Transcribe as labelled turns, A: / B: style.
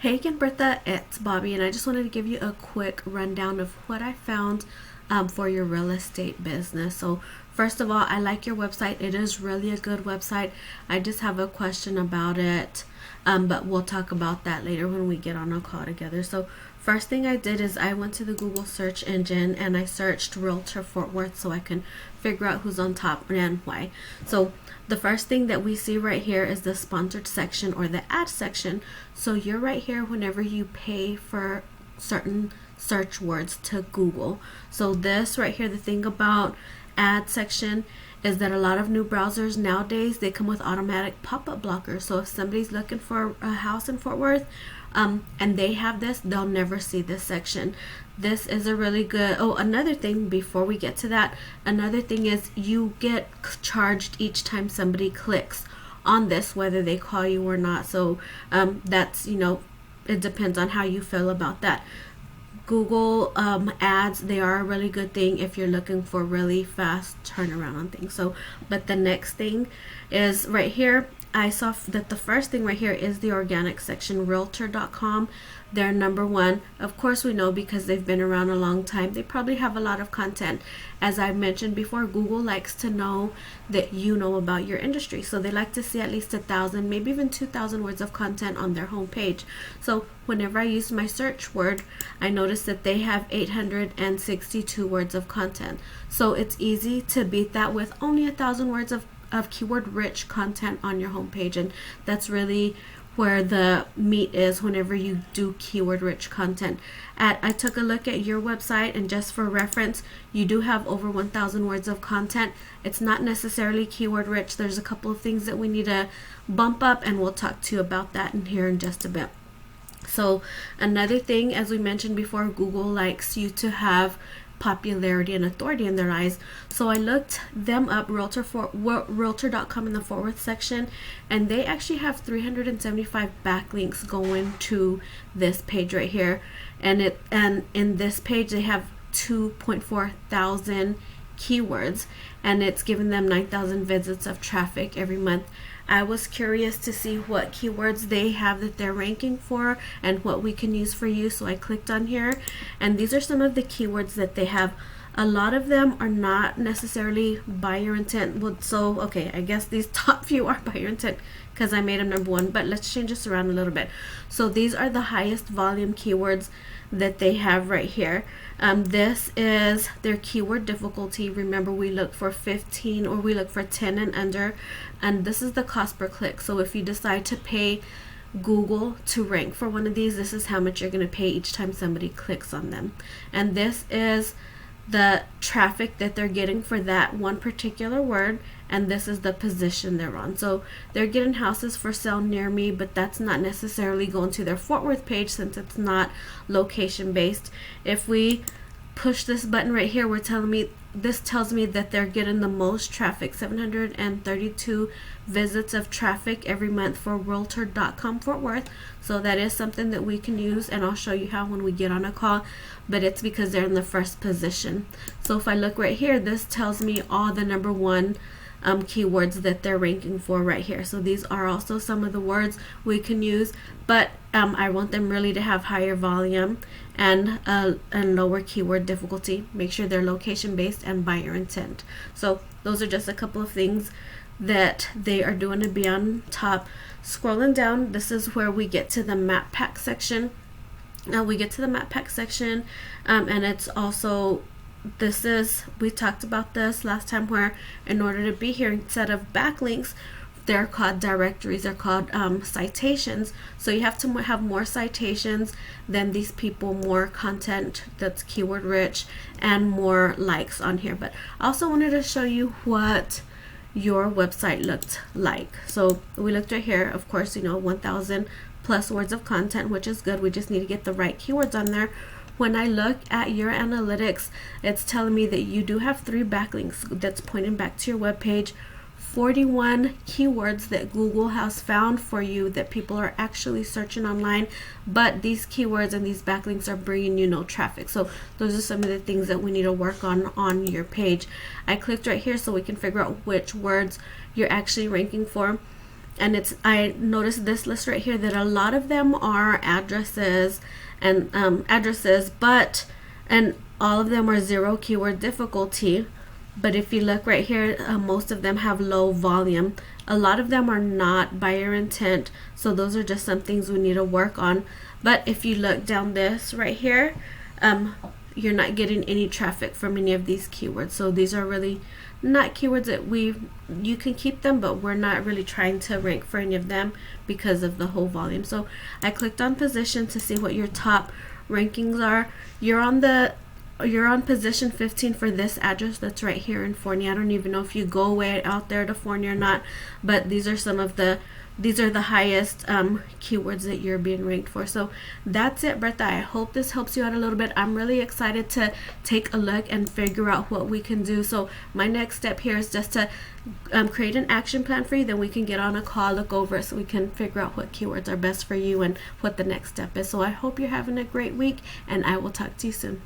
A: Hey again, Bertha, it's Bobbie, and I just wanted to give you a quick rundown of what I found for your real estate business. So first of all, I like your website. It is really a good website. I just have a question about it, but we'll talk about that later when we get on a call together. So first thing I did is I went to the Google search engine and I searched Realtor Fort Worth so I can figure out who's on top and why. So the first thing that we see right here is the sponsored section or the ad section. So you're right here whenever you pay for certain search words to Google. So this right here, the thing about ad section is that a lot of new browsers nowadays, they come with automatic pop-up blockers. So if somebody's looking for a house in Fort Worth and they have this, they'll never see this section. This is a really good, another thing before we get to that, another thing is you get charged each time somebody clicks on this, whether they call you or not. So that's, it depends on how you feel about that. Google ads, they are a really good thing if you're looking for really fast turnaround on things. So, but the next thing is right here. I saw that the first thing right here is the organic section, realtor.com. They're number one. Of course, we know because they've been around a long time. They probably have a lot of content. As I mentioned before, Google likes to know that you know about your industry. So they like to see at least 1,000, maybe even 2,000 words of content on their homepage. So whenever I used my search word, I noticed that they have 862 words of content. So it's easy to beat that with only 1,000 words of keyword rich content on your homepage, and that's really where the meat is whenever you do keyword rich content. I took a look at your website, and just for reference, you do have over 1,000 words of content. It's not necessarily keyword rich. There's a couple of things that we need to bump up, and we'll talk to you about that in here in just a bit. So another thing, as we mentioned before, Google likes you to have popularity and authority in their eyes. So I looked them up, realtor.com in the Fort Worth section, and they actually have 375 backlinks going to this page right here. And in this page they have 2.4 thousand keywords, and it's giving them 9,000 visits of traffic every month. I was curious to see what keywords they have that they're ranking for and what we can use for you, so I clicked on here, and these are some of the keywords that they have. A lot of them are not necessarily buyer intent. Okay, I guess these top few are buyer intent because I made them number one, but let's change this around a little bit. So these are the highest volume keywords that they have right here. This is their keyword difficulty. Remember, we look for 15 or we look for 10 and under, and this is the cost per click. So if you decide to pay Google to rank for one of these, this is how much you're going to pay each time somebody clicks on them. And this is the traffic that they're getting for that one particular word, and this is the position they're on. So they're getting houses for sale near me, but that's not necessarily going to their Fort Worth page since it's not location based. If we push this button right here, this tells me that they're getting the most traffic, 732 visits of traffic every month for realtor.com Fort Worth. So that is something that we can use, and I'll show you how when we get on a call, but it's because they're in the first position. So if I look right here, this tells me all the number one keywords that they're ranking for right here. So these are also some of the words we can use, but I want them really to have higher volume and lower keyword difficulty. Make sure they're location based and buyer intent. So those are just a couple of things that they are doing to be on top. Scrolling down, this is where we get to the map pack section. We get to the map pack section, and it's also, we talked about this last time, where in order to be here, instead of backlinks, they're called directories, they're called citations. So you have to have more citations than these people, more content that's keyword rich, and more likes on here. But I also wanted to show you what your website looked like. So we looked right here, of course, 1,000 plus words of content, which is good. We just need to get the right keywords on there. When I look at your analytics, it's telling me that you do have 3 backlinks that's pointing back to your web page, 41 keywords that Google has found for you that people are actually searching online, but these keywords and these backlinks are bringing you no traffic. So those are some of the things that we need to work on your page. I clicked right here so we can figure out which words you're actually ranking for. And I noticed this list right here that a lot of them are addresses and and all of them are 0 keyword difficulty. But if you look right here, most of them have low volume. A lot of them are not buyer intent, so those are just some things we need to work on. But if you look down this right here, you're not getting any traffic from any of these keywords. So these are really not keywords that you can keep them, but we're not really trying to rank for any of them because of the whole volume. So I clicked on position to see what your top rankings are. You're on position 15 for this address that's right here in Forney. I don't even know if you go way out there to Forney or not, but these are the highest keywords that you're being ranked for. So that's it, Bertha. I hope this helps you out a little bit. I'm really excited to take a look and figure out what we can do. So my next step here is just to create an action plan for you. Then we can get on a call, look over it, so we can figure out what keywords are best for you and what the next step is. So I hope you're having a great week, and I will talk to you soon.